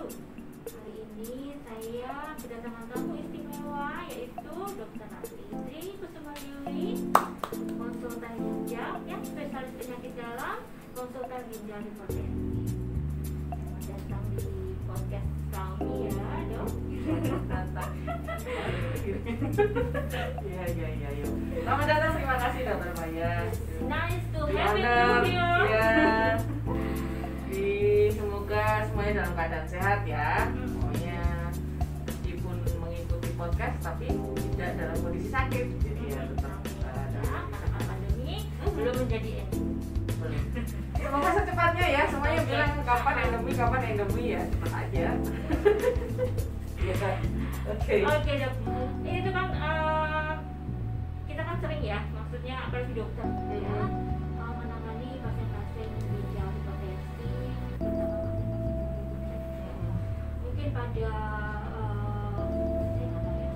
Hari ini saya kedatangan tamu istimewa yaitu Dr. Ratri Kusuma Dewi, konsultan ginjal yang spesialis penyakit dalam, konsultan ginjal hipertensi. Selamat datang di podcast kami ya, Dok. Iya. Selamat datang, terima kasih Dr. Maya. Nice to have you here. Iya. Semoga semuanya dalam keadaan sehat ya. Pokoknya meskipun mengikuti podcast tapi tidak dalam kondisi sakit. Jadi ya tetap Karena pandemi belum menjadi endemi. Semoga secepatnya ya. Semuanya bilang kapan endemi ya, cepat aja. Iya kan? Oke, Dok. Itu kan kita kan sering ya, maksudnya apalagi dokter ya, menangani pasien-pasien ginjal hipertensi bersama mungkin pada saya nggak tahu ya,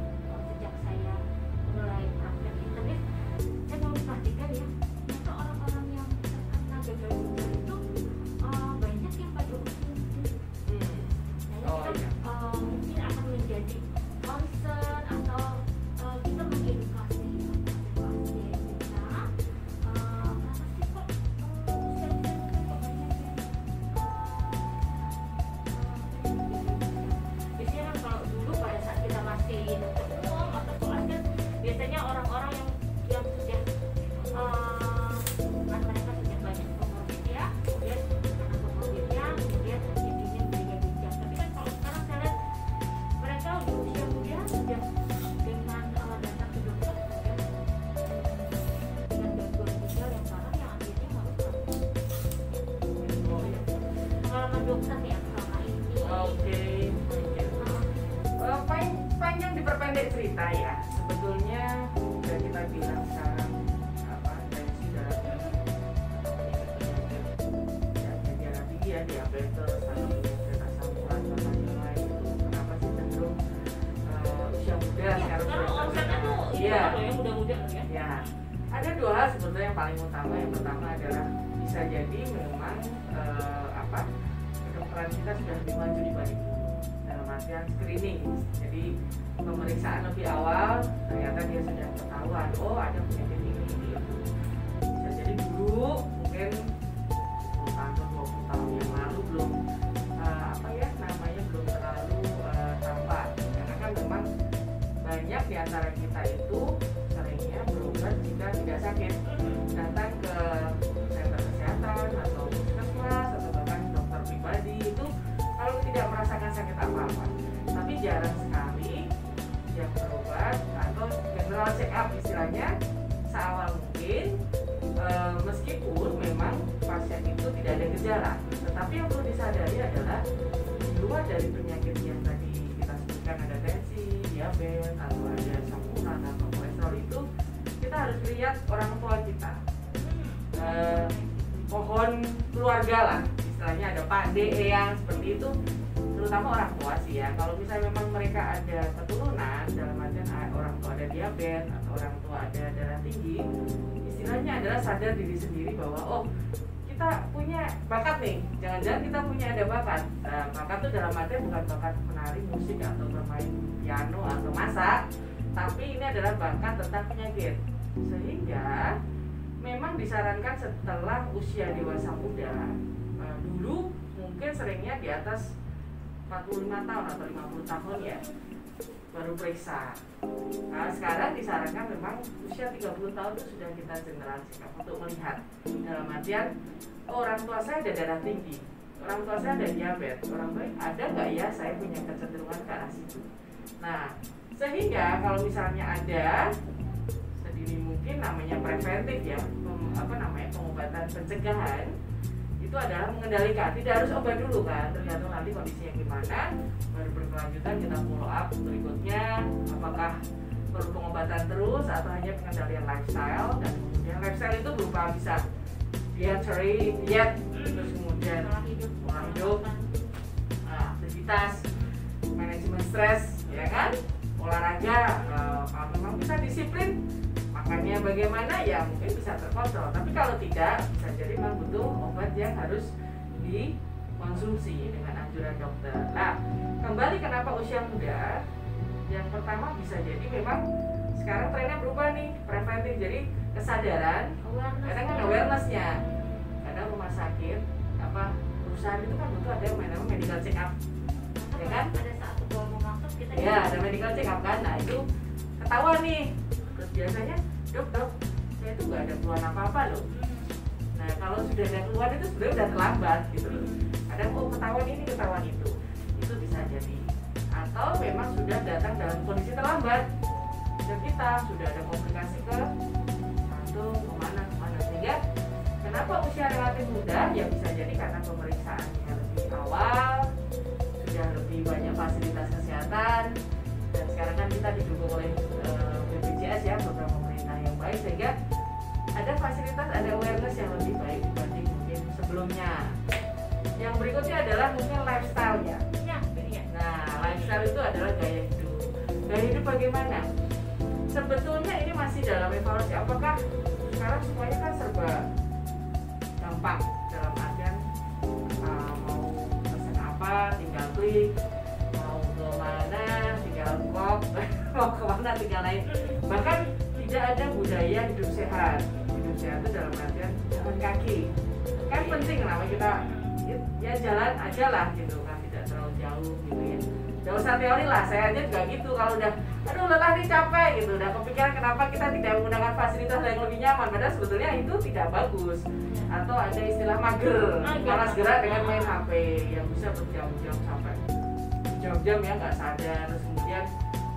sejak saya mulai praktek internis, saya mau pastikan ya, masa orang-orang yang terkena gagal ginjal itu banyak yang pada usia mungkin akan menjadi concern atau kita mengedukasi pasien kita, kenapa sih kok usia-usia kok banyak yang biasanya kan kalau dulu pada saat kita masih dokter umum atau kelas kan biasanya orang-orang yang sudah kan mereka sudah banyak komorbid ya, kemudian karena komorbidnya kemudian terjadinya meninggal ginjal. Tapi kan kalau sekarang saya lihat mereka di usia muda sudah dengan datang ke dokter sudah dengan gangguan ginjal yang parah yang akhirnya harus pengalaman dokter ya selama ini. Oke. Panjang diperpendek cerita ya. Sebetulnya sudah kita bilang sekarang tensi darah tinggi ya, diabetes atau penyakit asam urat dan lain-lain itu kenapa sih cenderung usia muda Sekarang omsetnya tuh Iya. loh ya, muda-muda ya. Ya, ada dua hal sebetulnya yang paling utama. Yang pertama adalah bisa jadi memang kedokteran kita sudah lebih maju dibanding dulu dalam artian screening. Jadi pemeriksaan lebih awal ternyata dia sudah ketahuan ada penyakit ini. Bisa jadi dulu mungkin 10 tahun 20 tahun yang lalu belum belum terlalu tampak, karena kan memang banyak di antara kita itu seringnya berobat jika tidak sakit, datang ke center kesehatan atau puskesmas atau bahkan dokter pribadi itu kalau tidak merasakan sakit apa-apa. Tapi jarang sekali yang berobat atau general check up istilahnya seawal mungkin, meskipun memang pasien itu tidak ada gejala. Tetapi yang perlu disadari adalah di luar dari penyakit yang tadi kita sebutkan, ada tensi, diabetes atau ada asam urat atau kolesterol, itu kita harus lihat orang tua kita, pohon keluarga lah istilahnya, ada Pak D, Eyang seperti itu, terutama orang tua sih ya. Kalau misalnya memang mereka ada keturunan, dalam artian orang tua ada diabetes atau orang tua ada darah tinggi, istilahnya adalah sadar diri sendiri bahwa kita punya bakat nih, jangan-jangan kita punya ada bakat. Bakat itu dalam artian bukan bakat menari musik atau bermain piano atau masak, tapi ini adalah bakat tentang penyakit. Sehingga memang disarankan setelah usia dewasa muda, dulu mungkin seringnya di atas 45 tahun atau 50 tahun ya baru periksa. Nah, sekarang disarankan memang usia 30 tahun itu sudah kita general check up untuk melihat, dalam artian orang tua saya ada darah tinggi, orang tua saya ada diabetes, orang tua ada nggak ya saya punya kecenderungan ke arah situ. Nah, sehingga kalau misalnya ada sedini mungkin, namanya preventif ya, pengobatan pencegahan itu adalah mengendalikan, tidak harus obat dulu kan, tergantung nanti kondisinya gimana, baru berkelanjutan kita follow up berikutnya, apakah perlu pengobatan terus atau hanya pengendalian lifestyle. Dan kemudian lifestyle itu berupa bisa diet, terus kemudian pola hidup, aktivitas, manajemen stres, ya kan, olahraga, kalau memang bisa disiplin makannya bagaimana ya mungkin bisa terkontrol. Tapi kalau tidak, bisa jadi memang butuh obat yang harus konsumsi dengan anjuran dokter. Nah, kembali kenapa usia muda? Yang pertama bisa jadi memang sekarang trennya berubah nih, preventif. Jadi kesadaran, kadang kan awareness-nya. Kadang rumah sakit, perusahaan itu kan butuh ada yang namanya medical check up, ya kan? Pada saat sebelum mau masuk kita ya ada medical check up kan. Nah itu ketahuan nih. Terus biasanya dok, saya itu nggak ada keluhan apa-apa loh. Nah kalau sudah ada keluhan itu sebenarnya udah terlambat gitu loh. Kadang ketahuan ini, ketahuan itu bisa jadi. Atau memang sudah datang dalam kondisi terlambat. Dan kita sudah ada komplikasi ke jantung, kemana, sehingga kenapa usia relatif muda? Ya bisa jadi karena pemeriksaannya lebih awal, sudah lebih banyak fasilitas kesehatan, dan sekarang kan kita didukung oleh BPJS ya, program pemerintah yang baik, sehingga ada fasilitas, ada awareness yang lebih baik dibanding mungkin sebelumnya. Yang berikutnya adalah mungkin lifestyle-nya. Nah, lifestyle itu adalah gaya hidup. Gaya hidup bagaimana? Sebetulnya ini masih dalam evaluasi. Apakah sekarang semuanya kan serba gampang, dalam artian mau pesan apa tinggal klik, mau ke mana tinggal kok, mau kemana tinggal naik. Bahkan tidak ada budaya hidup sehat. Hidup sehat itu dalam artian jalan kaki. Kan penting kenapa kita ya jalan aja lah gitu kan, tidak terlalu jauh gitu ya. Gak usah teori lah, saya aja juga gitu. Kalau udah aduh lelah nih, capek gitu, udah kepikiran kenapa kita tidak menggunakan fasilitas yang lebih nyaman, padahal sebetulnya itu tidak bagus. Atau ada istilah mager, malas gerak dengan main HP yang bisa berjam-jam sampai jam-jam ya nggak sadar. Terus kemudian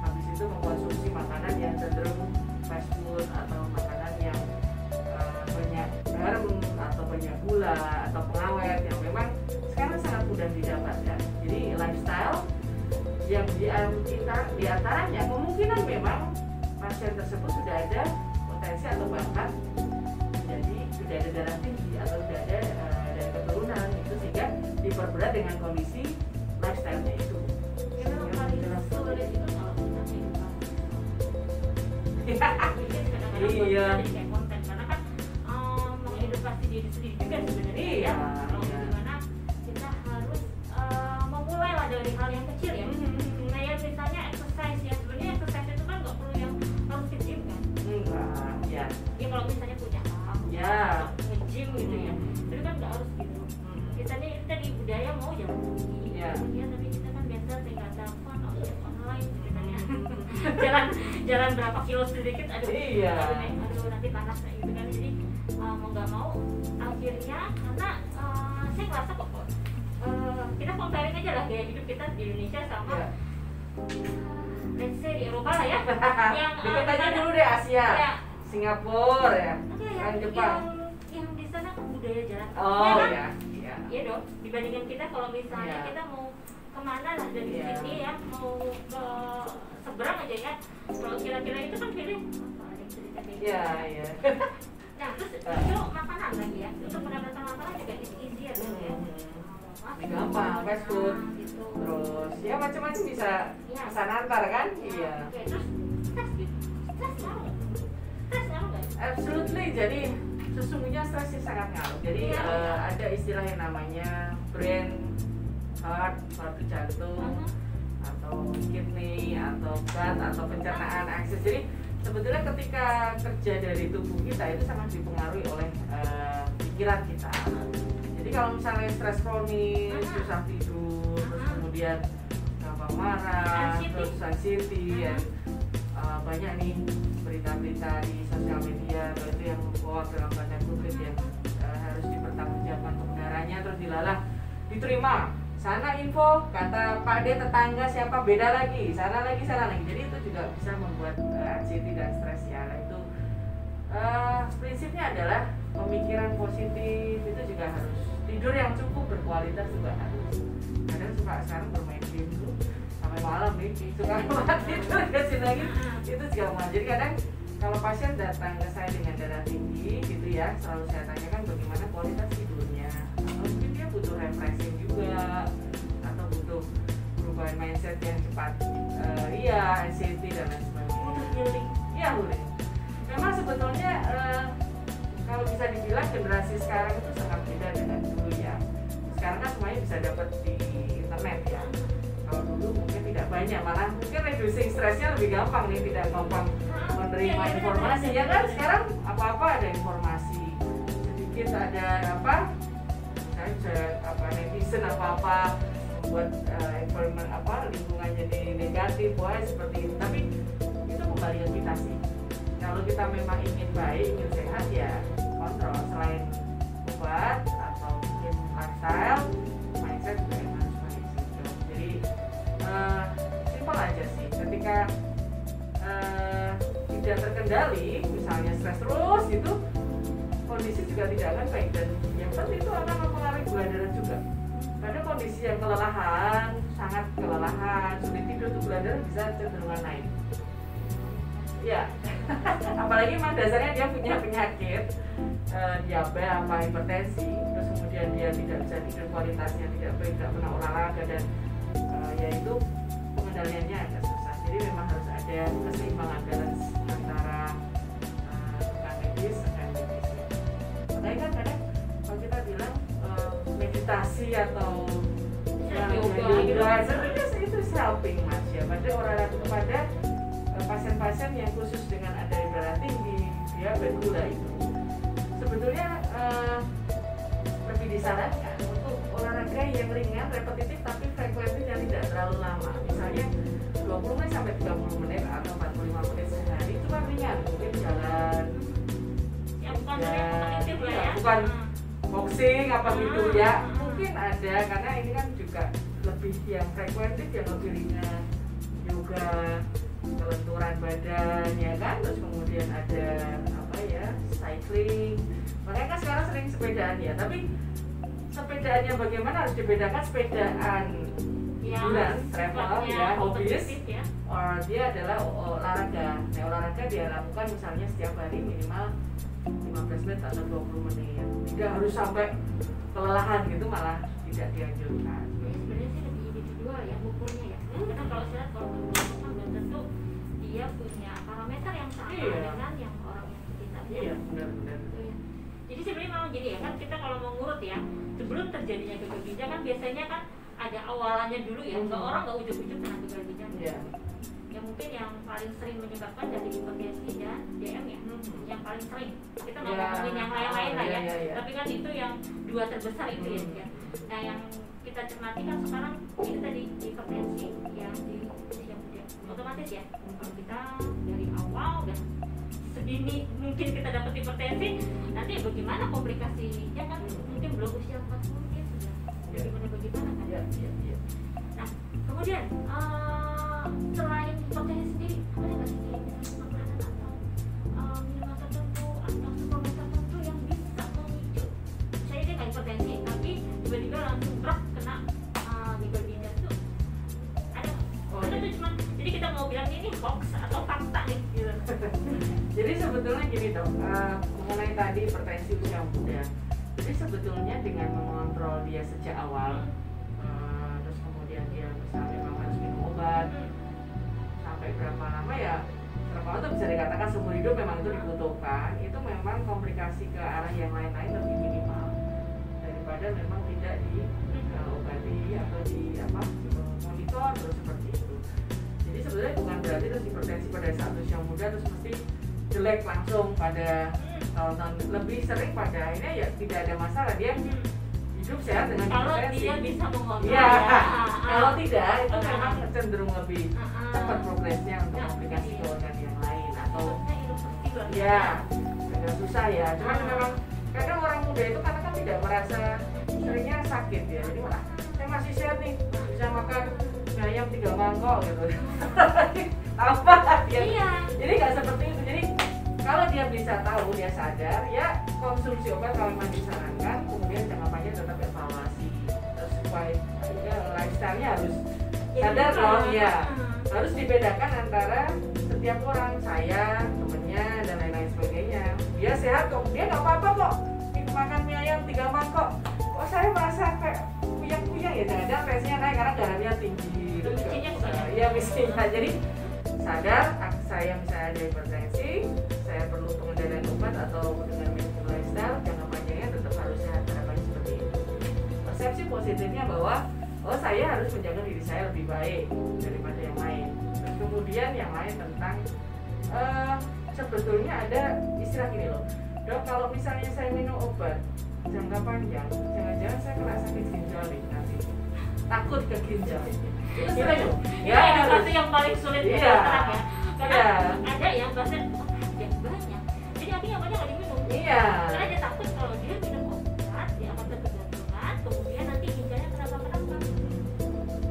habis itu mengkonsumsi makanan yang cenderung fast food atau makanan yang banyak garam atau banyak gula atau pengawet yang memang sekarang sangat mudah didapatkan. Jadi lifestyle yang di antaranya kemungkinan memang pasien tersebut sudah ada potensi atau bahkan jadi sudah ada darah tinggi atau sudah ada dari keturunan itu, sehingga diperberat dengan kondisi lifestyle-nya itu. Yang paling sulit itu kalau kita iya. Jadi kayak konten karena kan mengedukasi diri sendiri juga sebenarnya. Iya. Gimana kita harus memulai lah dari hal yang kecil ya. Kayak misalnya exercise ya, sebenarnya exercise itu kan nggak perlu yang harus ke gym kan? Enggak, ya. Ya kalau misalnya punya ya nge-gym gitu ya, itu kan nggak harus gitu. Misalnya itu tadi budaya mau jalan tinggi, ya tapi kita kan biasa tinggal telepon, online gitu kan ya. jalan berapa kilo sedikit, aduh nanti panas gitu kan. Jadi mau nggak mau akhirnya karena saya ngerasa kok kita comparing aja lah gaya hidup kita di Indonesia sama let's say di Eropa lah ya. Yang dikit aja dulu deh Asia ya. Singapura ya, yang Jepang yang di sana kan budaya jalan ya iya dong, dibandingkan kita kalau misalnya kita mau kemana lah dari sini ya, mau ke seberang aja ya, kalau kira-kira itu kan pilih ada cerita iya. Nah terus itu makanan lagi ya, untuk mendapatkan makanan juga easier ya. Gampang, fast food gitu. Terus ya macam-macam bisa pesan antar kan. Iya. Terus stres ngaruh nggak? Absolutely. Jadi sesungguhnya stres sih sangat ngaruh. Jadi ada istilah yang namanya brain, heart, suatu jantung, atau kidney, atau gut, atau pencernaan, akses. Jadi sebetulnya ketika kerja dari tubuh kita itu sangat dipengaruhi oleh pikiran kita. Jadi kalau misalnya stres kronis, susah tidur, terus kemudian gampang marah, terus anxiety, banyak nih berita-berita di sosial media itu yang membuat dalam tanda kutip yang harus dipertanggungjawabkan kebenarannya, terus dilalah diterima. Sana info kata Pak D tetangga siapa beda lagi, sana lagi. Jadi itu juga bisa membuat anxiety dan stres ya. Nah, itu prinsipnya adalah pemikiran positif itu juga harus, tidur yang cukup berkualitas juga harus. Kadang suka sekarang bermain game tuh sampai malam nih, suka banget tidur kasih lagi itu juga malah. Jadi kadang kalau pasien datang ke saya dengan darah tinggi gitu ya, selalu saya tanyakan bagaimana kualitas tidurnya, atau mungkin dia butuh refreshing juga, atau butuh perubahan mindset yang cepat, anxiety dan lain sebagainya. Healing. Iya, healing. Memang sebetulnya kalau bisa dibilang generasi sekarang itu sangat beda dengan dulu ya. sekarang kan semuanya bisa dapat di internet ya. Kalau dulu mungkin tidak banyak, malah mungkin reducing stressnya lebih gampang nih, tidak gampang menerima informasi ya kan. Sekarang apa-apa ada informasi, sedikit ada apa netizen apa membuat environment lingkungan jadi negatif, wah seperti itu. Tapi itu kembali ke kita sih. Kalau kita memang ingin baik, ingin sehat ya kontrol, selain obat atau mungkin lifestyle, mindset juga yang harus mengisi. Jadi simpel aja sih. Ketika tidak terkendali, misalnya stres terus gitu, kondisi juga tidak akan baik, dan yang penting itu akan mempengaruhi gula darah juga. Pada kondisi yang kelelahan, sangat kelelahan, sulit tidur, tuh gula darah bisa cenderungan naik. Ya, apalagi memang dasarnya dia punya penyakit diabetes, hipertensi, terus kemudian dia tidak bisa tidur, kualitasnya tidak baik, tidak pernah olahraga, dan yaitu pengendaliannya agak susah. Jadi memang harus ada keseimbangan balance antara tukang medis dan medis. Makanya kan kadang kalau kita bilang meditasi atau yoga sebenarnya itu helping mas ya, pada orang kepada pasien-pasien yang khusus dengan ada darah tinggi, diabetes, gula itu sebetulnya lebih disarankan untuk olahraga yang ringan, repetitif, tapi frekuensinya tidak terlalu lama. Misalnya 20 menit sampai 30 menit atau 45 menit sehari, itu kan ringan, mungkin jalan yang bukan boxing apa gitu ya, mungkin ada, karena ini kan juga lebih yang frekuentif, yang lebih ringan, yoga, kelenturan badan ya kan, terus kemudian ada cycling. Makanya kan sekarang sering sepedaan ya, tapi sepedaannya bagaimana harus dibedakan, sepedaan hiburan, travel ya, hobis, or dia adalah olahraga. Nah, olahraga dia lakukan misalnya setiap hari minimal 15 menit atau 20 menit. Tidak harus sampai kelelahan gitu, malah tidak dianjurkan. Sebenarnya sih lebih individual ya ukurnya ya. Karena kalau saya lihat kalau belum tentu dia punya parameter yang sama dengan yang orang yang kita. Iya, benar-benar. Jadi sebenarnya memang gini ya kan, kita kalau mau ngurut ya, sebelum terjadinya gagal ginjal kan biasanya kan ada awalannya dulu ya. Orang nggak ujuk-ujuk kena gagal ginjal. Iya. Yang mungkin yang paling sering menyebabkan dari hipertensi dan DM ya, yang paling sering. Kita nggak ngomongin yang lain-lain lah ya. Tapi kan itu yang dua terbesar itu ya. Nah yang kita cermati kan sekarang ini tadi hipertensi yang di usia muda, otomatis ya. Kalau kita dari awal dan sedini mungkin kita dapat hipertensi, nanti bagaimana komplikasinya kan mungkin belum usia 40 dia sudah bagaimana kan. Nah kemudian selain hipertensi sendiri ada nggak sih makanan atau minuman tertentu atau suplemen tertentu yang bisa memicu, saya dia nggak hipertensi tapi tiba-tiba langsung berat kena gagal ginjal itu ada? Ada tuh cuma jadi kita mau bilang ini hoax atau fakta nih gitu. Jadi sebetulnya gini dok, mengenai tadi hipertensi usia muda, jadi sebetulnya dengan mengontrol dia sejak awal, terus kemudian dia misalnya memang harus minum obat sampai berapa lama ya, berapa lama itu bisa dikatakan seumur hidup memang itu dibutuhkan, itu memang komplikasi ke arah yang lain-lain lebih minimal daripada memang tidak diobati atau di monitor terus seperti itu. Jadi sebetulnya bukan berarti terus hipertensi pada saat usia muda terus mesti jelek langsung pada tahun-tahun, lebih sering pada akhirnya ya tidak ada masalah, dia hidup sehat dengan kalau hipertensi. dia bisa mengontrol ya. Kalau tidak itu memang cenderung lebih cepat progresnya untuk komplikasi ke organ yang lain atau ya agak susah ya. Cuman memang kadang orang muda itu karena kan tidak merasa seringnya sakit ya, jadi malah saya masih sehat nih, bisa makan ayam 3 mangkok gitu. Apa ya? Iya. Jadi nggak seperti itu. Jadi kalau dia bisa tahu, dia sadar, ya konsumsi obat kalau memang disarankan, kemudian jangka panjang tetap evaluasi. Terus supaya lifestyle-nya harus sadar loh, ya harus dibedakan antara setiap orang, saya, temennya dan lain-lain sebagainya. Dia sehat kok, dia nggak apa-apa kok makan mie ayam 3 mangkok. Kok saya merasa kayak kuyang-kuyang ya, jangan-jangan tensinya naik karena darahnya tinggi. Ya mestinya. Jadi sadar saya misalnya ada hipertensi, saya perlu pengendalian obat atau dengan minum lifestyle, jangka panjangnya tetap harus sehat, harapannya seperti itu. Resep konsekuensi positifnya bahwa oh saya harus menjaga diri saya lebih baik daripada yang lain. Terus kemudian yang lain tentang sebetulnya ada istilah gini loh, dok, kalau misalnya saya minum obat jangka panjang, jangan-jangan saya kena sakit ginjal nih nanti, takut ke ginjal. Itu sering loh. Ya, itu satu yang paling sulit ya, Iya. ya. Karena Iya. ada yang bahkan ya banyak. Jadi akhirnya banyak nggak diminum. Iya. Karena dia takut kalau dia minum obat, dia akan ketergantungan, kemudian nanti ginjalnya kenapa-kenapa.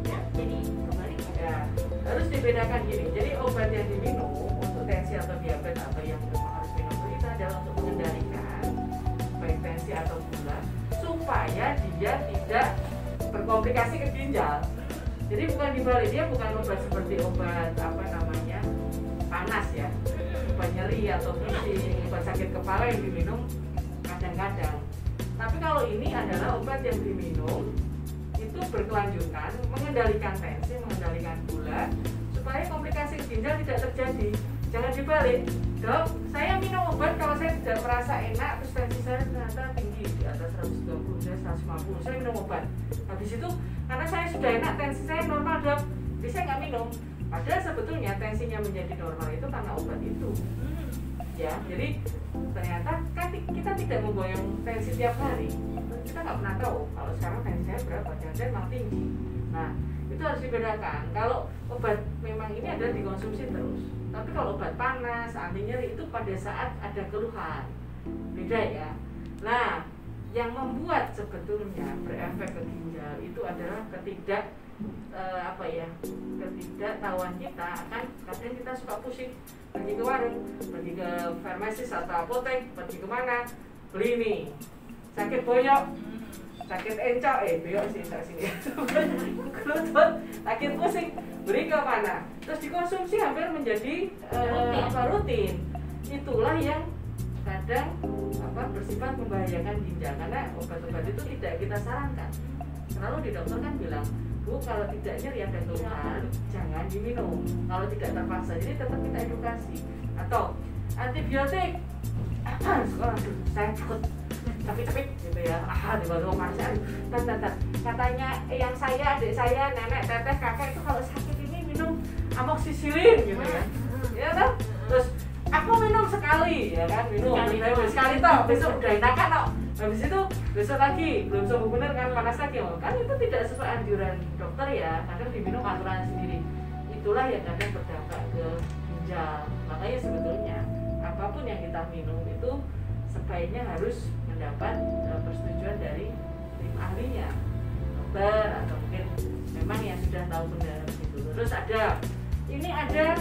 Ya, jadi kembali. Ya, harus dibedakan gini. Jadi obat yang diminum untuk tensi atau diabetes atau yang memang harus minum itu adalah untuk mengendalikan baik tensi atau gula supaya dia tidak berkomplikasi ke ginjal. Jadi bukan dibalik, dia bukan obat seperti obat apa namanya panas ya, obat nyeri atau pusing, obat sakit kepala yang diminum kadang-kadang. Tapi kalau ini adalah obat yang diminum itu berkelanjutan, mengendalikan tensi, mengendalikan gula, supaya komplikasi ginjal tidak terjadi. Jangan dibalik, dok, saya minum obat kalau saya tidak merasa enak, terus tensi saya ternyata tinggi di atas 120, saya 150, saya minum obat. Habis itu, karena saya sudah enak, tensi saya normal, dok, jadi saya nggak minum. Padahal sebetulnya tensinya menjadi normal itu karena obat itu. Ya, jadi ternyata kan kita tidak memboyong tensi tiap hari. Kita nggak pernah tahu kalau sekarang tensi saya berapa, jangan-jangan memang tinggi. Nah, itu harus dibedakan. Kalau obat memang ini adalah dikonsumsi terus. Tapi kalau obat panas, anti nyeri itu pada saat ada keluhan. Beda ya. Nah, yang membuat sebetulnya berefek ke ginjal itu adalah ketidaktahuan kita. Kan kadang kita suka pusing, pergi ke warung, pergi ke farmasis atau apotek, pergi kemana, beli ini, sakit boyok, sakit encok, boyok sih sini, kelutut, sakit pusing, beli ke mana, terus dikonsumsi hampir menjadi rutin. Itulah yang kadang bersifat membahayakan ginjal, karena obat-obat itu tidak kita sarankan. Selalu di dokter kan bilang, Bu, kalau tidak nyeri ada keluhan, jangan diminum. Kalau tidak terpaksa, jadi tetap kita edukasi. Atau antibiotik, sekolah saya takut capek-capek gitu ya. Di baru makan, katanya yang saya, adik saya, nenek, teteh, kakek itu kalau sakit ini minum amoxicillin gitu ya. Ya kan? Terus aku minum sekali, ya kan, minum sekali toh, besok udah enakan toh. Habis itu besok lagi belum sembuh benar kan, panas lagi, kan itu tidak sesuai anjuran dokter ya, kadang diminum aturan sendiri. Itulah yang kadang berdampak ke ginjal. Makanya sebetulnya apapun yang kita minum itu sebaiknya harus mendapat persetujuan dari tim ahlinya, dokter atau mungkin memang yang sudah tahu benar gitu. Terus ini ada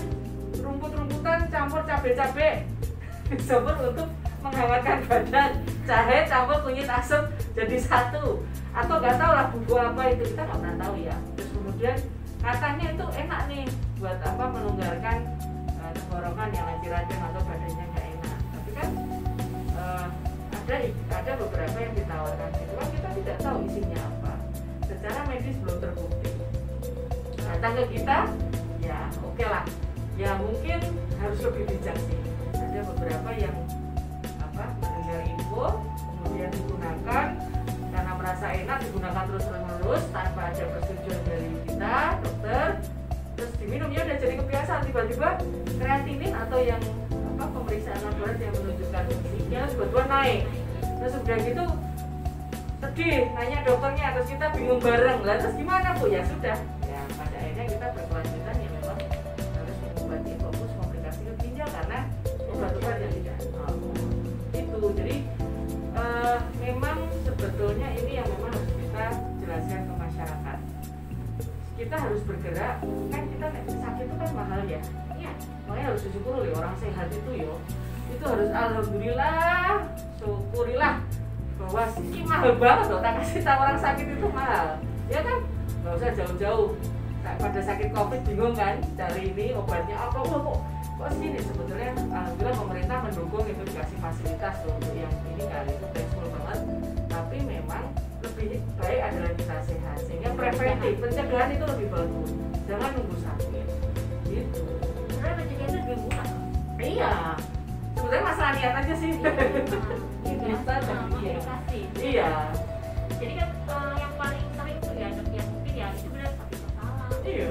rumput-rumputan campur cabai-cabai campur untuk menghangatkan badan, jahe campur kunyit asam jadi satu, atau nggak tahu lah bumbu apa itu, kita nggak pernah tahu ya. Terus kemudian katanya itu enak nih buat menunggarkan tenggorokan yang lagi radang atau badannya nggak enak. Tapi kan ada beberapa yang ditawarkan itu kan kita tidak tahu isinya apa, secara medis belum terbukti. Datang ke kita ya oke lah, ya mungkin harus lebih bijak sih. Ada beberapa yang mendengar info kemudian digunakan karena merasa enak, digunakan terus-menerus tanpa ada persetujuan dari kita dokter, terus diminum ya udah jadi kebiasaan, tiba-tiba kreatinin atau yang pemeriksaan laboratorium yang menunjukkan fungsinya tiba-tiba naik. Terus udah gitu sedih nanya dokternya, terus kita bingung bareng lah, terus gimana Bu? Ya sudah ya, pada akhirnya kita berkelanjutan ya memang harus mengobati fokus komplikasi ke ginjal karena obat-obat yang tidak itu. Jadi memang sebetulnya ini yang memang harus kita jelaskan ke masyarakat. Kita harus bergerak, kan kita sakit itu kan mahal ya. Iya, makanya harus disyukuri orang sehat itu yo. Itu harus alhamdulillah, syukurilah bahwa ini mahal banget loh. Tak kasih tahu orang sakit itu mahal, ya kan? Gak usah jauh-jauh. Pada sakit COVID bingung kan, cari ini obatnya apa kok segini. Sebetulnya alhamdulillah pemerintah mendukung itu, dikasih fasilitas loh untuk yang ini kan, itu thankful banget. Tapi memang lebih baik adalah kita sehat, sehingga preventif, pencegahan itu lebih bagus. Jangan nunggu sakit gitu. Sebenarnya pencegahan itu lebih murah. Iya, sebetulnya masalah niat aja sih. Bisa edukasi. Iya. Iya. Jadi kan yang paling Iya.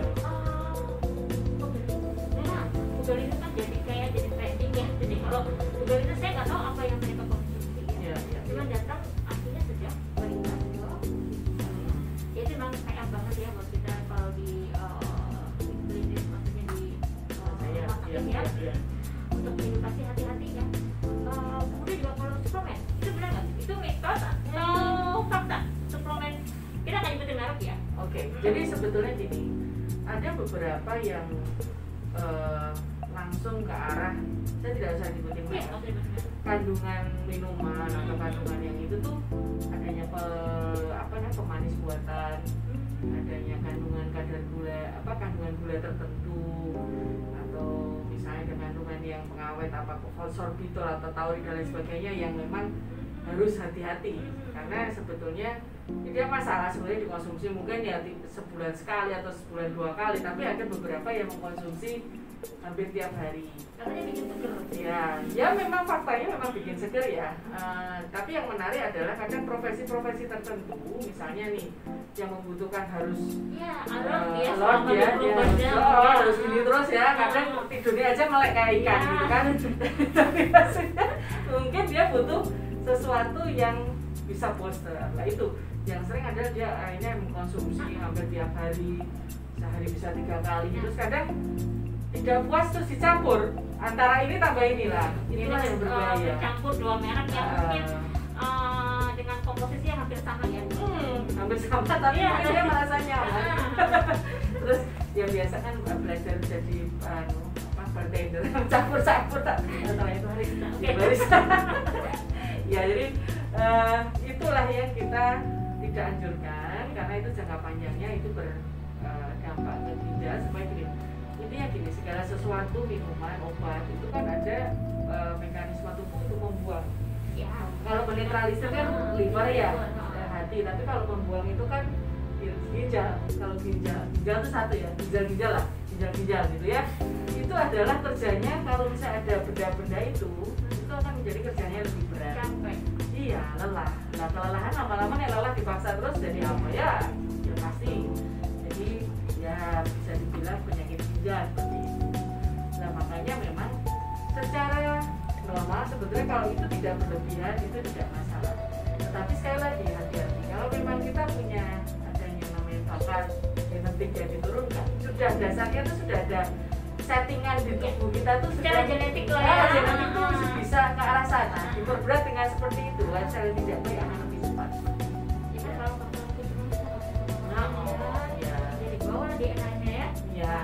Memang Google itu kan jadi trending ya. Jadi kalau Google itu saya nggak tahu apa yang mereka konsumsi ya. Iya. Cuman datang akhirnya sejak berita itu. Ya itu memang PR banget ya buat kita kalau di klinis, maksudnya di rumah sakit ya, untuk edukasi hati-hati ya. Kemudian juga kalau suplemen, itu benar nggak? Itu mitos atau fakta? Suplemen kita nggak nyebutin merek ya. Oke, jadi sebetulnya gini, ada beberapa yang langsung ke arah, saya tidak usah nyebutin Iya, merek, kandungan minuman atau kandungan yang itu tuh adanya pemanis buatan, adanya kandungan kandungan gula tertentu, atau misalnya ada kandungan yang pengawet sorbitol atau taurine dan lain sebagainya yang memang harus hati-hati, karena sebetulnya jadi masalah sebenarnya dikonsumsi mungkin ya sebulan sekali atau sebulan 2 kali, tapi ada beberapa yang mengkonsumsi hampir tiap hari. Katanya bikin seger. Ya memang faktanya memang bikin seger ya. Tapi yang menarik adalah kadang profesi-profesi tertentu, misalnya nih yang membutuhkan harus alert ya, harus ini terus ya. Kadang tidurnya aja melek kayak ikan gitu kan. Tapi maksudnya mungkin dia butuh sesuatu yang bisa booster. Nah itu yang sering adalah dia akhirnya mengkonsumsi hampir tiap hari, sehari bisa 3 kali. Terus kadang tidak puas terus dicampur antara ini tambah inilah. Ini yang berbahaya. Campur 2 merek yang mungkin dengan komposisi yang hampir sama ya. Hampir sama tapi dia merasa nyaman. Terus yang biasa kan belajar jadi bartender, campur-campur tak itu barista. Ya jadi itulah yang kita tidak anjurkan, karena itu jangka panjangnya itu berdampak ke ginjal. Supaya gini, segala sesuatu, minuman, obat itu kan ada mekanisme tubuh untuk membuang ya. Kalau menetralisir kan liver ya, hati, tapi kalau membuang itu kan ginjal. Kalau ginjal itu satu ya, ginjal gitu ya. Itu adalah kerjanya, kalau misalnya ada benda-benda itu akan menjadi kerjanya lebih berat. Capek. Iya, lelah. Nah, kelelahan lama-lama nih lelah dipaksa terus jadi apa ya? Ya pasti. Jadi ya bisa dibilang penyakit ginjal seperti itu. Nah, makanya memang secara normal sebetulnya kalau itu tidak berlebihan itu tidak masalah. Tetapi sekali lagi hati-hati. Kalau memang kita punya adanya namanya bakat genetik yang diturunkan, sudah dasarnya itu sudah ada settingan di tubuh kita tuh secara genetik lah ya. Genetik tuh bisa ke arah sana. Diperberat dengan seperti itu, lifestyle tidak baik akan lebih cepat. Jadi kalau jadi bawah DNA-nya ya. Iya.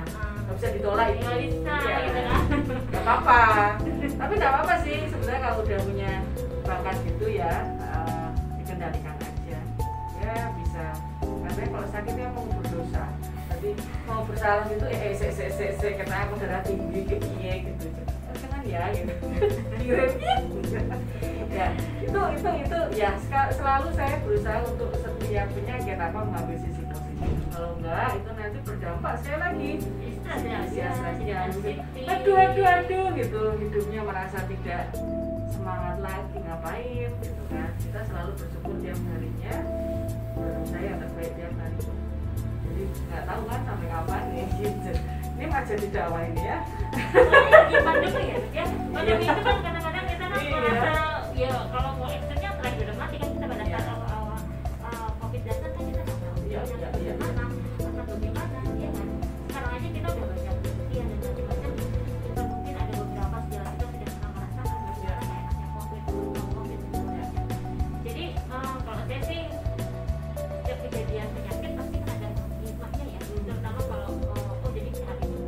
Nggak bisa ditolak itu. Nggak bisa gitu kan. Nggak apa-apa. Tapi nggak apa-apa sih sebenarnya kalau udah punya bakat gitu ya, dikendalikan aja. Ya bisa. Karena kalau sakitnya mau berdosa. Tapi mau bersalah gitu, kena aku darah tinggi gitu jangan ya gitu. Ya itu ya selalu saya berusaha untuk setiap penyakit apa mengambil sisi positif. Kalau enggak itu nanti berdampak sekali lagi stresnya aduh gitu, hidupnya merasa tidak semangat lagi ngapain gitu kan. Kita selalu bersyukur tiap harinya, berusaha yang terbaik tiap hari. Jadi nggak tahu kan sampai kapan nih gitu. Ini macam di dakwah ini ya. Soalnya pandemi ya, pandemi itu kan kadang-kadang kita kan merasa ya kalau mau eksternnya terakhir udah mati kan, kita pada saat awal COVID datang kan kita nggak tahu mana atau bagaimana ya kan. Sekarang aja kita udah baca penelitian dan macam-macam, kita mungkin ada beberapa sejarah kita sudah pernah merasakan bagaimana enaknya COVID, jadi kalau saya sih setiap kejadian penyakit pasti kan ada hikmahnya ya, terutama kalau jadi hari ini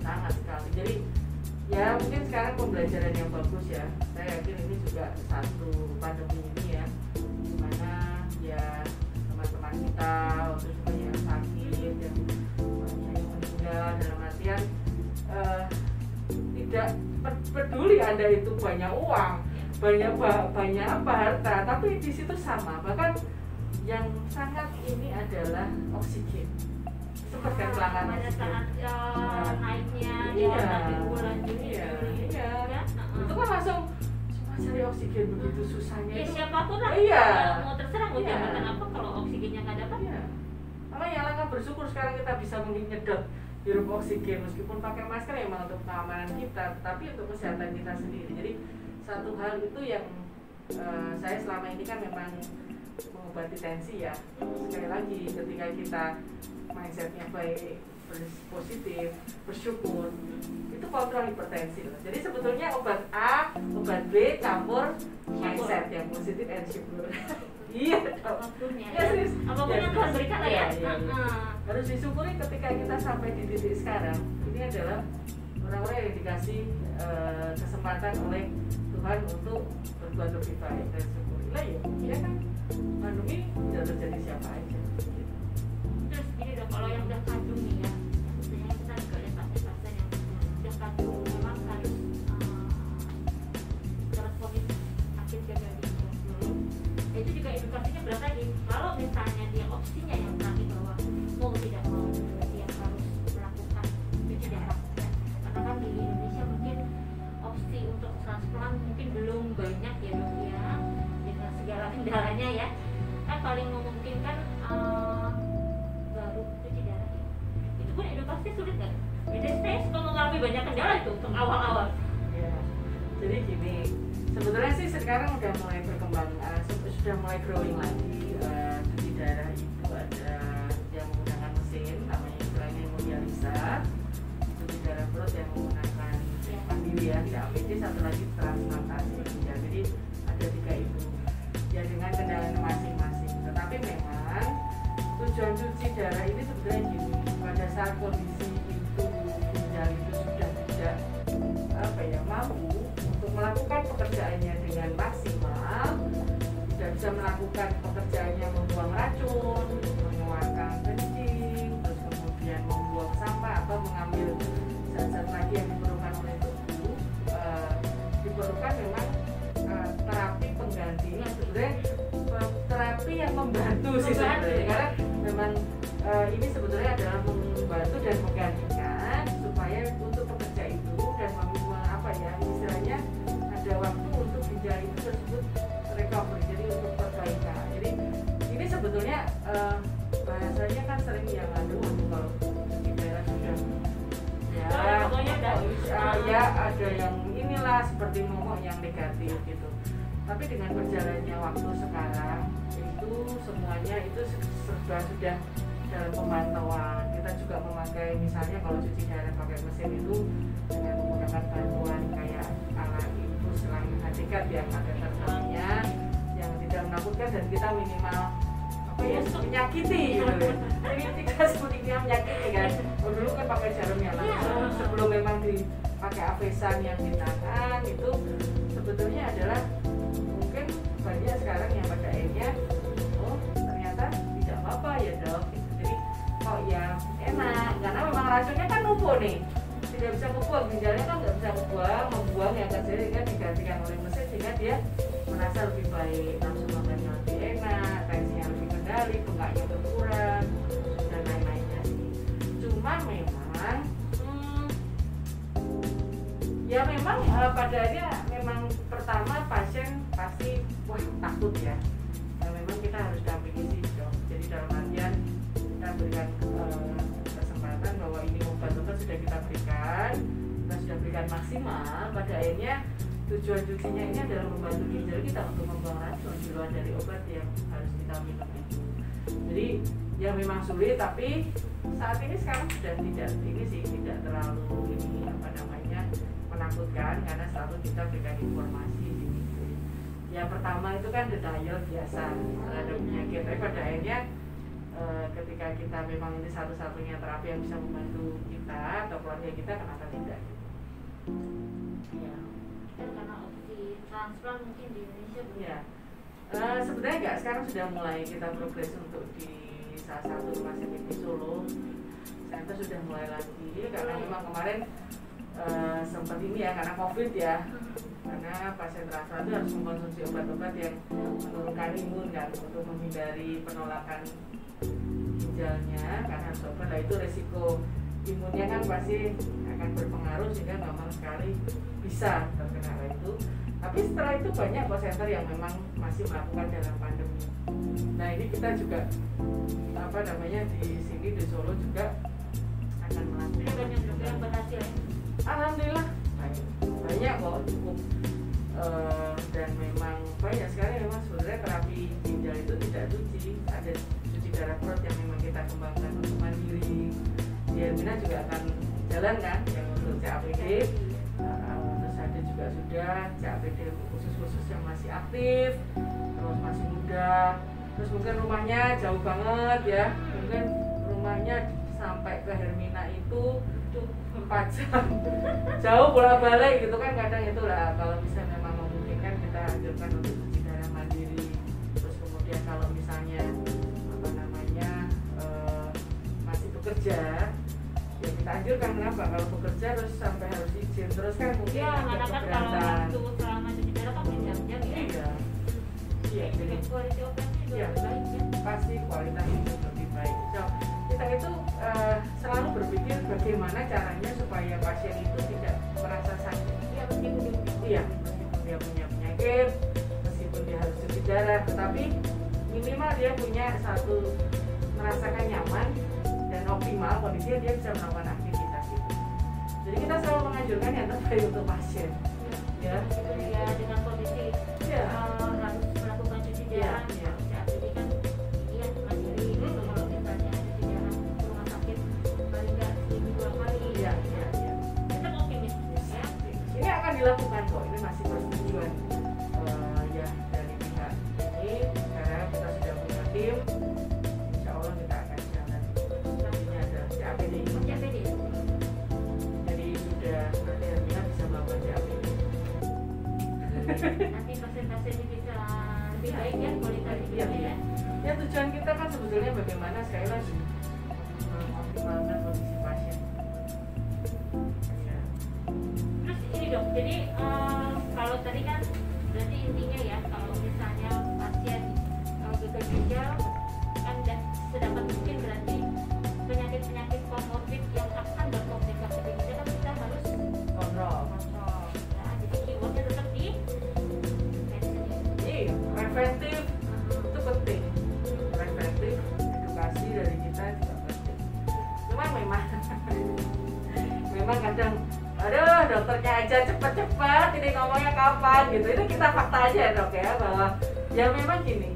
sangat sekali. Jadi ya mungkin sekarang pembelajaran yang bagus ya. Saya yakin ini juga satu pandemi ini ya, dimana ya teman-teman kita waktu itu yang sakit, yang meninggal, dalam artian tidak peduli Anda itu banyak uang, banyak apa harta, tapi di situ sama. Bahkan yang sangat ini adalah oksigen. Seperti pelanggan pada saat naiknya di bulan Juni itu kan langsung cuma cari oksigen begitu susahnya. Ya siapa apapun lah. Iya. Mau terserah mau Iya. jabatan apa kalau oksigennya nggak dapat. Iya. Makanya langkah bersyukur sekarang kita bisa menyedot hirup oksigen meskipun pakai masker ya memang untuk keamanan kita, tapi untuk kesehatan kita sendiri. Jadi satu hal itu yang saya selama ini kan memang mengobati tensi ya. Sekali lagi ketika kita mindsetnya baik, positif, bersyukur, itu kontrol hipertensi loh. Jadi sebetulnya obat A, obat B campur mindset yang positif and syukur. Iya dong. Apapun ya. Ya, serius. Apapun Ya, yang Tuhan berikan lah ya. iya. Harus disyukuri ketika kita sampai di titik sekarang. Ini adalah orang-orang yang dikasih kesempatan oleh Tuhan untuk berbuat lebih baik dan syukurilah ya. Iya kan? Pandemi tidak terjadi siapa aja. Terus gini dong, kalau yang udah kandung nih ya, maksudnya kita juga lihat pasien-pasien yang udah kandung memang harus dapat vonis akhir gagal ginjal. Itu juga edukasinya berat lagi. Kalau misalnya dia opsinya yang tadi bahwa mau tidak mau dia harus melakukan cuci darah ya. Karena kan di Indonesia mungkin opsi untuk transplant mungkin belum banyak ya dok ya, dengan segala kendalanya ya. Kan paling memungkinkan baru cuci darah ya. Itu pun edukasi sulit kan? Jadi saya suka mengalami banyak kendala itu untuk awal-awal. Ya. Jadi gini, sebetulnya sih sekarang udah mulai berkembang, sudah mulai growing lagi. Cuci darah itu ada yang menggunakan mesin, namanya istilahnya hemodialisa. Cuci darah perut yang menggunakan mandiri ya, tidak APD, satu lagi transplantasi ginjal. Jadi ada 3 itu. Ya dengan kendalanya masing-masing. Tetapi memang tujuan cuci darah ini sebenarnya gini, pada saat kondisi itu ginjal itu sudah tidak mampu untuk melakukan pekerjaannya dengan maksimal, tidak bisa melakukan pekerjaannya membuang racun, mengeluarkan kencing, terus kemudian membuang sampah atau mengambil zat-zat lagi yang diperlukan oleh tubuh, diperlukan memang terapi penggantinya, sebenarnya terapi yang membantu sih sebenarnya, karena memang ini sebetulnya adalah membantu dan menggantikan supaya untuk pekerja itu dan istilahnya ada waktu untuk ginjal itu tersebut recovery, jadi untuk perbaikan. Jadi ini sebetulnya bahasanya kan sering yang kalau ginjal sudah ya ada yang inilah seperti momok yang negatif gitu. Tapi dengan berjalannya waktu sekarang itu semuanya itu serba sudah dalam pemantauan. Kita juga memakai misalnya kalau cuci darah pakai mesin itu dengan menggunakan bantuan kayak alat infus selang hadikat yang ada tertentunya yang tidak menakutkan dan kita minimal menyakiti gitu. Jadi tidak sebetulnya menyakiti kan. Dulu kan pakai jarum yang langsung sebelum memang dipakai avesan yang di tangan itu sebetulnya adalah mungkin banyak sekarang yang pada akhirnya ternyata tidak apa-apa ya dok. Jadi ya enak karena memang racunnya kan numpuk nih, tidak bisa membuang, ginjalnya kan nggak bisa membuang yang terjadi kan digantikan oleh mesin sehingga dia merasa lebih baik, nafsu makannya lebih enak, tensinya lebih kendali, bengkaknya berkurang dan lain-lainnya sih. Cuma memang ya memang pada akhirnya memang pertama pasien pasti takut ya. Memang kita harus dampingi sih dok. Jadi dalam artian kita berikan kesempatan bahwa ini obat-obat sudah kita sudah berikan maksimal. Pada akhirnya tujuan cucinya ini adalah membantu ginjal kita untuk membuang racun di luar dari obat yang harus kita minum itu. Jadi ya memang sulit, tapi saat ini sekarang sudah tidak terlalu menakutkan karena selalu kita berikan informasi di situ. Yang pertama itu kan denial biasa ada penyakit, tapi pada akhirnya ketika kita memang ini satu-satunya terapi yang bisa membantu kita atau keluarga kita, kenapa tidak? Ya, karena opsi transplant mungkin di Indonesia belum. Ya, sebenarnya enggak, sekarang sudah mulai kita progres untuk di salah satu rumah sakit di Solo. Center sudah mulai lagi karena memang kemarin sempat ini ya karena COVID ya, karena pasien transplant itu harus mengkonsumsi obat-obat yang menurunkan imun kan untuk menghindari penolakan ginjalnya karena obat itu resiko imunnya kan pasti akan berpengaruh sehingga gampang sekali bisa terkena itu. Tapi setelah itu banyak call center yang memang masih melakukan dalam pandemi. Nah ini kita juga di sini di Solo juga akan melakukan. Banyak juga yang berhasil. Alhamdulillah banyak kok, cukup dan memang banyak sekali. Memang sebenarnya terapi ginjal itu tidak cuci, ada cuci darah perut yang memang kita kembangkan untuk mandiri. Di Hermina juga akan jalan kan yang untuk CAPD. Terus ada juga sudah CAPD khusus yang masih aktif, terus masih muda. Terus mungkin rumahnya jauh banget ya, mungkin rumahnya sampai ke Hermina itu 4 jam jauh bolak-balik gitu kan, kadang itulah. Kalau bisa memang memungkinkan kita anjurkan untuk cuci darah mandiri. Terus kemudian kalau misalnya masih bekerja ya kita anjurkan. Kenapa? Kalau bekerja terus sampai harus izin terus kan mungkin karena kan kalau waktu selama cuci darah kan berjam-jam ya. Iya, jadi kualitas obatnya juga baik ya. Pasti kualitasnya itu lebih baik. So, kita itu selalu berpikir bagaimana caranya supaya pasien itu tidak merasa sakit. Iya, Meskipun dia punya penyakit, meskipun dia harus cuci darah, tetapi minimal dia punya satu merasakan nyaman dan optimal kondisinya, dia bisa melakukan aktivitas itu. Jadi kita selalu menganjurkan yang terbaik untuk pasien. Ya, dengan kondisi harus melakukan cuci darah. Saat ini kan mandiri. Kalau misalnya cuci darah rumah sakit paling nggak seminggu 2 kali. Kita optimis ya. Ini akan dilakukan kok. Ini masih persetujuan dari pihak ini. Karena kita sudah punya tim, insya Allah kita akan jalan. Ini ada CAPD. Jadi sudah nanti Hermina bisa melakukan CAPD. Nanti pasien-pasiennya bisa lebih baik ya kualitasnya ya. Ya tujuan kita kan sebetulnya bagaimana sekali lagi mengoptimalkan kondisi pasien. Terus ini dok, jadi kalau tadi kan berarti intinya ya kalau misalnya pasien gagal ginjal kan sedapat mungkin berarti penyakit-penyakit komorbid yang akan berkomplikasi ginjal kan kita harus Kontrol. Ya, jadi keywordnya tetap di Preventif itu penting. Preventif, edukasi dari kita juga penting. Cuma memang kadang dokternya aja cepet-cepet, ini ngomongnya kapan gitu. Itu kita fakta aja dok ya, bahwa ya memang gini,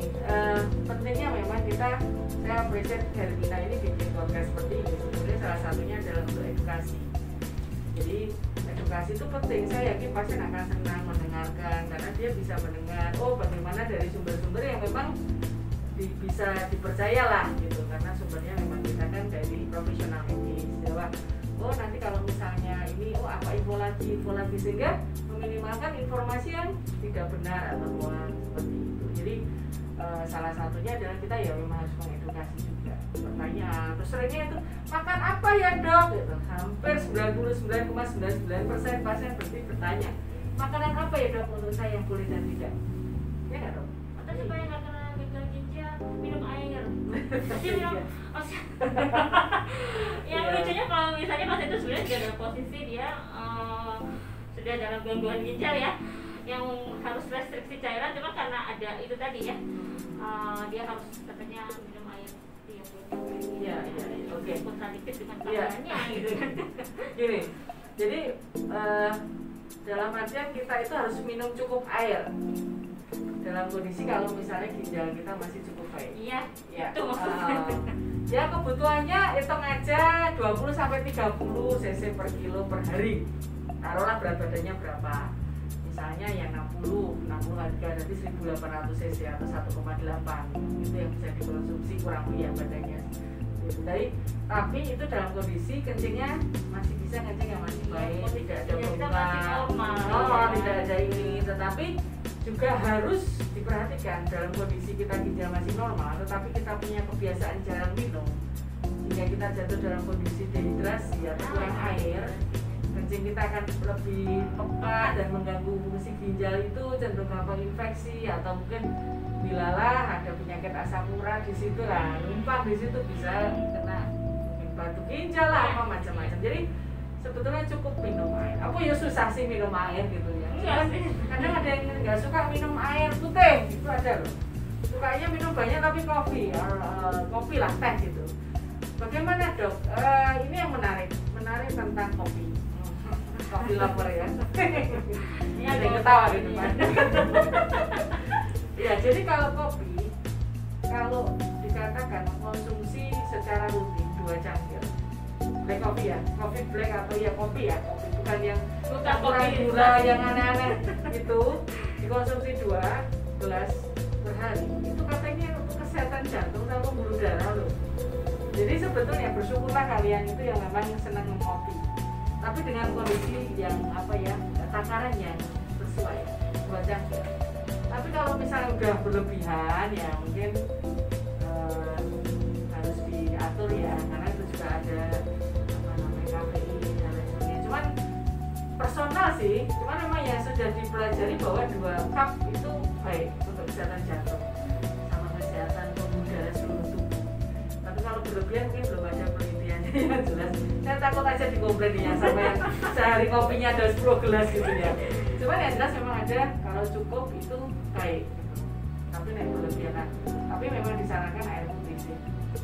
pentingnya memang saya appreciate Hermina ini bikin podcast seperti ini. Sebenarnya salah satunya adalah untuk edukasi. Jadi edukasi itu penting. Saya yakin pasien akan senang mendengarkan karena dia bisa mendengar bagaimana dari sumber-sumber yang memang bisa dipercaya lah gitu, karena sumbernya memang kita kan dari profesional medis. Nanti kalau misalnya ini apa info lagi sehingga meminimalkan informasi yang tidak benar atau hoax seperti itu. Jadi salah satunya adalah kita ya memang harus mengedukasi juga. Pertanyaan terus seringnya itu makan apa ya dok? Gitu. Hampir 99,99% pasien pasti bertanya makanan apa ya dok untuk saya yang boleh dan tidak? Ya nggak dok? atau supaya nggak kena gagal ginjal minum air. Jadi minum yang lucunya kalau misalnya pasien itu sebenarnya sudah dalam posisi dia sudah dalam gangguan ginjal ya, yang harus restriksi cairan, cuma karena ada itu tadi ya, dia harus katanya minum air tiap bulan. Iya, oke. Kontradiktif dengan pasangannya gitu kan. Gini, jadi dalam artian kita itu harus minum cukup air dalam kondisi kalau misalnya ginjal kita masih cukup baik. Iya, Ya. itu maksudnya. Ya kebutuhannya hitung aja 20-30 cc per kilo per hari. Taruhlah berat badannya berapa? Misalnya yang 60 harga nanti 1800 cc atau 1,8 itu yang bisa dikonsumsi kurang lebih ya badannya. Tapi itu dalam kondisi kencingnya masih bisa, kencing yang masih baik, tidak ada bunga, tidak ada ini. Tetapi juga harus diperhatikan dalam kondisi kita ginjal masih normal, tetapi kita punya kebiasaan jarang minum, sehingga kita jatuh dalam kondisi dehidrasi atau kurang air, kencing kita akan lebih pekat dan mengganggu fungsi ginjal itu, cenderung gampang infeksi atau mungkin bilalah ada penyakit asam urat di situ lah, numpang di situ bisa kena mungkin batu ginjal lah apa macam-macam. Jadi sebetulnya cukup minum air. Aku ya susah sih minum air gitu ya. Enggak sih. Kadang ada yang nggak suka minum air putih, itu ada loh. Sukanya minum banyak tapi kopi lah, teh gitu. Bagaimana dok? Ini yang menarik tentang kopi. Kopi lover ya. Ini ada yang ketawa gitu kan. Ya, jadi kalau kopi, kalau dikatakan konsumsi secara rutin 2 cangkir black coffee ya, coffee black atau ya kopi ya, kopi bukan yang kurang gula yang aneh-aneh itu, dikonsumsi 2 gelas per hari, itu katanya untuk kesehatan jantung sama pembuluh darah loh. Jadi sebetulnya bersyukurlah kalian itu yang memang senang ngopi, tapi dengan kondisi yang apa ya, takarannya sesuai 2 cangkir. Tapi kalau misalnya udah berlebihan ya mungkin harus diatur ya, karena itu juga ada apa namanya kafein dan lain sebagainya. Cuman personal sih, cuman memang ya sudah dipelajari bahwa 2 cup itu baik untuk kesehatan jantung sama kesehatan pembuluh darah seluruh tubuh. Tapi kalau berlebihan mungkin belum ada penelitiannya yang jelas. Saya takut aja dikomplain ya sampai yang sehari kopinya ada 10 gelas gitu ya. Cuman yang jelas memang ada kalau cukup itu baik gitu. Tapi nek berlebihan, tapi memang disarankan air putih sih.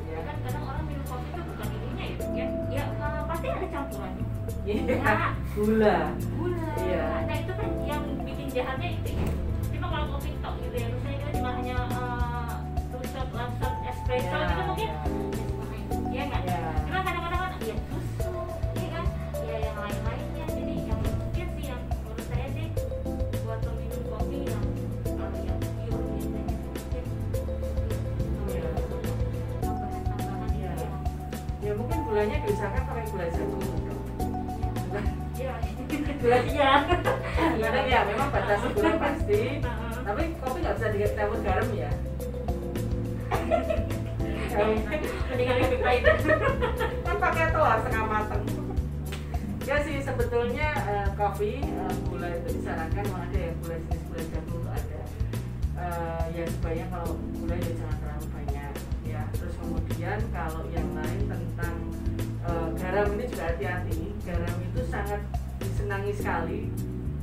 Ya Kan kadang orang minum kopi itu bukan ininya ya, ya pasti ada campurannya. iya, gula. Iya. Nah itu kan yang bikin jahatnya itu. Cuma kalau kopi tok gitu ya, misalnya kita cuma hanya 2 shot, 1 shot espresso Ya, gitu mungkin ya nggak? Ya. Cuma kadang-kadang kan ya susu, ya kan? Ya yang lain-lainnya. Jadi yang mungkin sih yang menurut saya sih buat peminum kopi yang kalau yang pure biasanya mungkin Iya. tambahan-tambahan Iya. itu yang Ya mungkin gulanya diusahakan pakai gula jagung. ya Gula kadang ya memang batasi gula pasti. Heeh. Tapi kopi nggak bisa dicampur garam ya. Mendingan lebih baik. Kan pakai telur setengah mateng. Ya sih sebetulnya kopi gula itu disarankan, mau ada yang gula jenis gula jagung itu ada. Ya supaya kalau gula ya jangan terlalu banyak ya. Terus kemudian kalau yang lain tentang garam ini juga hati-hati. Garam itu sangat disenangi sekali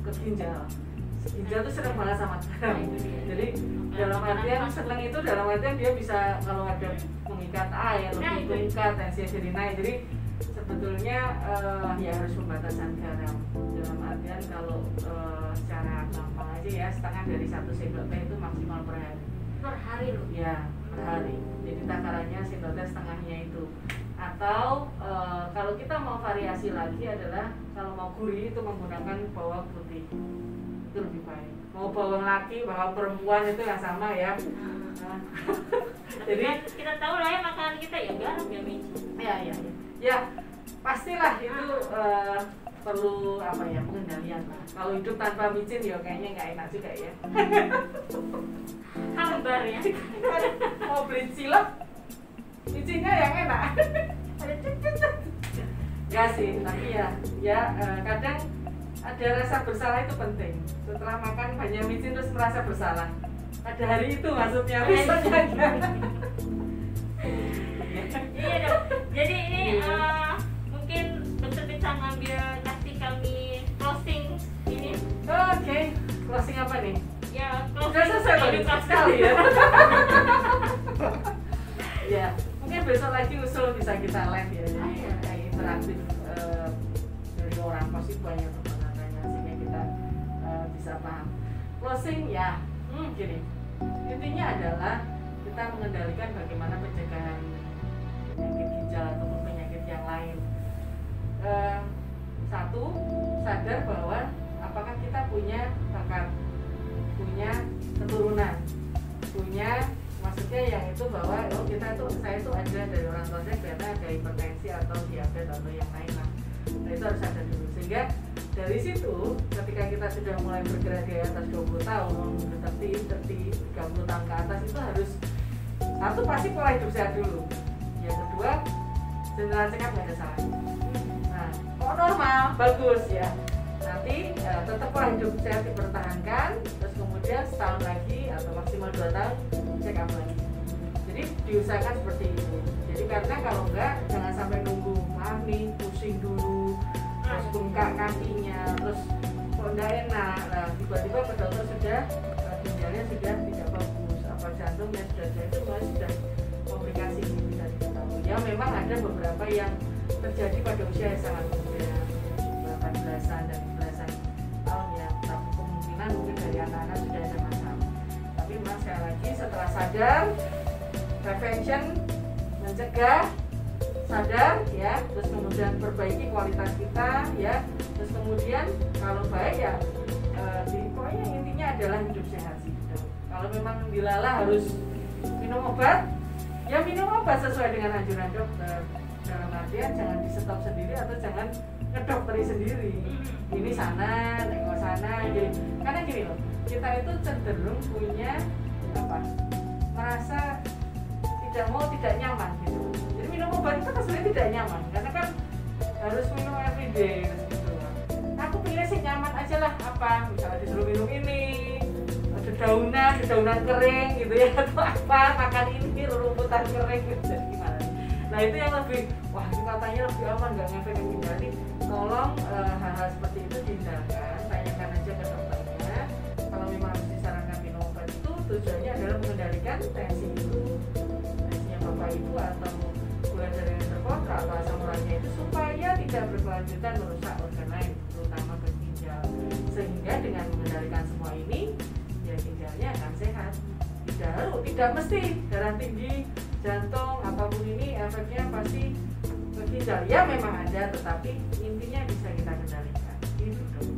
ke ginjal. Ginjal tuh senang banget sama garam. Jadi dalam artian senang itu dalam artian dia bisa kalau ada mengikat air, lebih mengikat tensi jadi naik. Jadi sebetulnya ya harus pembatasan garam. Dalam artian kalau secara gampang aja ya setengah dari 1 sendok teh itu maksimal per hari. Per hari loh. Ya per hari. Jadi takarannya sendok teh setengahnya itu. Atau kalau kita mau variasi lagi adalah kalau mau gurih itu menggunakan bawang putih itu lebih baik. Mau bawang laki, bawang perempuan itu yang sama ya. Nah, Jadi kita tahu lah ya makanan kita ya garam ya micin. Ya pastilah itu perlu apa ya pengendalian lah. Kalau hidup tanpa micin ya kayaknya nggak enak juga ya. Hambar ya. Mau beli cilok, micinnya yang enak. Ada cek. Ya sih, tapi ya kadang ada rasa bersalah itu penting. Setelah makan banyak micin terus merasa bersalah. Pada hari itu maksudnya misalnya. Iya dong. Jadi ini mungkin dokter bisa ngambil kasih kami closing ini. Oke, closing apa nih? Ya Udah closing selesai tadi edukasi. sekali ya. Ya, mungkin besok lagi usul bisa kita live ya. Jadi kayak interaktif dari orang pasti banyak pertanyaannya sehingga kita bisa paham. Closing ya, gini. Intinya adalah kita mengendalikan bagaimana pencegahan penyakit ginjal ataupun penyakit yang lain. Satu, sadar bahwa apakah kita punya bakat, punya keturunan, punya maksudnya yang itu bahwa saya tuh ada dari orang tua saya ternyata ada hipertensi atau diabetes atau yang lain lah. Nah itu harus ada dulu sehingga dari situ ketika kita sudah mulai bergerak di atas 20 tahun, 30 tahun ke atas itu harus satu pasti pola hidup sehat dulu. Yang kedua general check up nggak ada salah. Nah kalau normal bagus ya. Nanti tetap pola hidup sehat dipertahankan, terus kemudian setahun lagi atau maksimal 2 tahun check up lagi. Jadi diusahakan seperti itu. Jadi karena kalau enggak jangan sampai nunggu maaf nih pusing dulu, terus bengkak kakinya, terus kok nggak enak. Nah tiba-tiba ke dokter sudah ginjalnya sudah tidak bagus, apa jantungnya sudah itu sudah komplikasi bisa diketahui. Ya memang ada beberapa yang terjadi pada usia yang sangat muda, bahkan belasan dan belasan tahun ya, tapi kemungkinan mungkin dari anak-anak sudah ada masalah. Tapi memang sekali lagi setelah sadar, prevention, mencegah, sadar ya, terus kemudian perbaiki kualitas kita ya, terus kemudian kalau baik ya pokoknya intinya adalah hidup sehat sih gitu. Kalau memang dilala harus minum obat, ya minum obat sesuai dengan anjuran dokter. Dalam artian jangan di stop sendiri atau jangan ngedokteri sendiri. Ini sana, nengok sana, jadi karena gini loh, kita itu cenderung punya apa? Merasa tidak nyaman gitu. Jadi minum obat itu kan sebenarnya tidak nyaman karena kan harus minum everyday gitu. Aku pilih sih nyaman aja lah, apa misalnya disuruh minum ini, dedaunan kering gitu ya, atau apa makan ini rumputan kering gitu, jadi gimana? Nah itu yang lebih, wah itu katanya lebih aman, nggak ngefek ke ginjal. Jadi tolong hal-hal seperti itu dihindarkan, tanyakan aja ke dokternya. Kalau memang harus disarankan minum obat itu tujuannya adalah mengendalikan tensi itu, tensinya bapak ibu atau gula darah yang terkontrol atau asam uratnya itu supaya tidak berkelanjutan merusak organ lain, terutama ke ginjal. Sehingga dengan mengendalikan semua ini, ya ginjalnya akan sehat. Tidak mesti darah tinggi, jantung, apapun ini efeknya pasti ke ginjal. Ya memang ada, tetapi intinya bisa kita kendalikan. Gitu dong.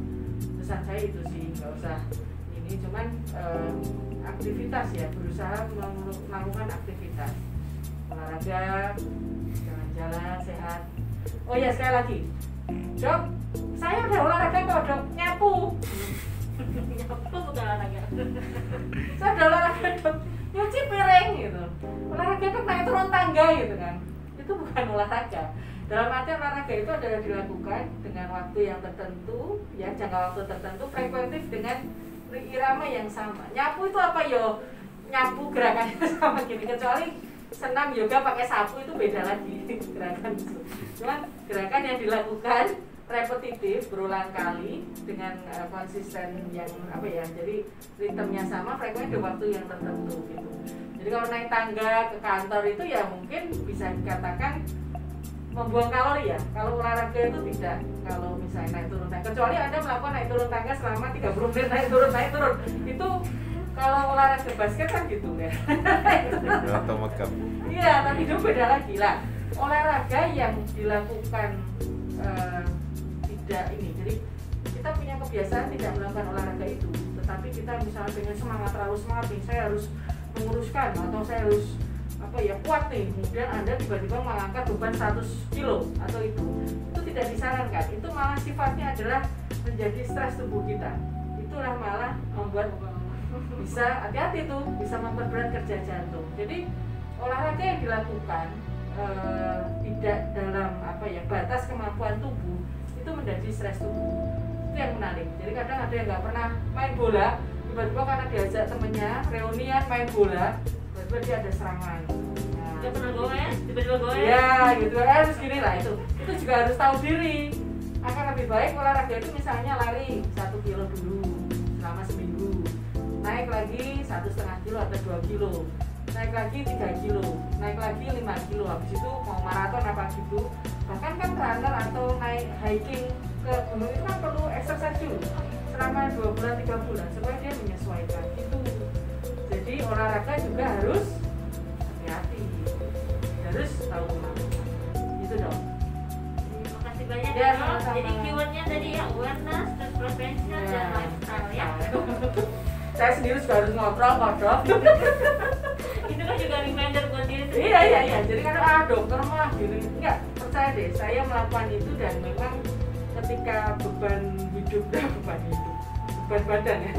Pesan saya itu sih, nggak usah ini, cuman aktivitas ya, berusaha melakukan aktivitas, olahraga, jalan-jalan sehat. Oh ya sekali lagi, dok, saya udah olahraga kok dok, nyapu. Nyapu bukan olahraga. Saya udah olahraga dok, nyuci piring gitu. Olahraga kan naik turun tangga gitu kan. Itu bukan olahraga. Dalam arti olahraga itu adalah dilakukan dengan waktu yang tertentu, ya jangka waktu tertentu, frekuentif dengan irama yang sama. Nyapu itu apa yo? Nyapu gerakannya sama gini, kecuali senam yoga pakai sapu itu beda lagi gerakan itu. Cuman gerakan yang dilakukan repetitif berulang kali dengan konsisten yang apa ya, jadi ritmenya sama, frekuensi di waktu yang tertentu gitu. Jadi kalau naik tangga ke kantor itu ya mungkin bisa dikatakan membuang kalori ya. Kalau olahraga itu tidak. Kalau misalnya naik turun tangga, kecuali Anda melakukan naik turun tangga selama 30 menit naik turun itu kalau olahraga basket kan gitu ya. Atau makeup. Iya, tapi itu beda lagi lah. Olahraga yang dilakukan tidak ini, jadi kita punya kebiasaan tidak melakukan olahraga itu, tetapi kita misalnya pengen semangat, terlalu semangat nih, saya harus menguruskan atau saya harus apa ya kuat nih, kemudian Anda tiba-tiba mengangkat beban 100 kilo atau itu tidak disarankan. Itu malah sifatnya adalah menjadi stres tubuh kita. Itulah malah membuat bisa hati-hati tuh, bisa memperberat kerja jantung. Jadi olahraga yang dilakukan tidak dalam apa ya batas kemampuan tubuh itu menjadi stres tubuh. Itu yang menarik. Jadi kadang ada yang nggak pernah main bola, tiba-tiba karena diajak temennya reunian main bola, tiba-tiba dia ada serangan. Nah, Dia pernah goes, tiba-tiba goes. ya gitu, harus gini lah itu juga harus tahu diri. Akan lebih baik olahraga itu misalnya lari 1 kilo dulu selama seminggu, naik lagi 1,5 kilo atau 2 kilo, naik lagi 3 kilo, naik lagi 5 kilo, habis itu mau maraton apa gitu. Bahkan kan runner atau naik hiking ke gunung itu kan perlu exercise dulu selama 2 bulan 3 bulan supaya dia menyesuaikan itu. Jadi olahraga juga harus hati-hati, harus tahu kemampuan itu dong. Terima kasih banyak Ya, ya, sama-sama. jadi keywordnya tadi ya awareness, terus prevention dan lifestyle ya. Saya sendiri juga harus ngobrol kodok. Itu kan juga reminder buat diri sendiri. Iya. Jadi kan dokter mah gini. Enggak, percaya deh, saya melakukan itu dan memang ketika beban badan ya.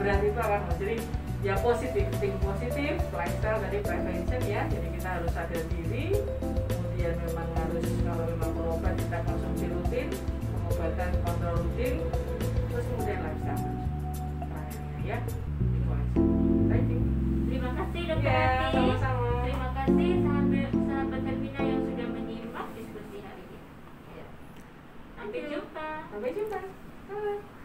Berat itu akan jadi ya positif, think positif, lifestyle dari prevention ya. Jadi kita harus sadar diri. Kemudian memang harus kalau memang perlu obat kita konsumsi rutin, pengobatan kontrol rutin, terus kemudian lifestyle. Ya, itu aja. Thank you. Terima kasih Dokter Ya, Ati. sama-sama. Terima kasih sahabat Hermina yang sudah menyimak diskusi hari ini. Ya. Sampai jumpa. Sampai jumpa. Halo.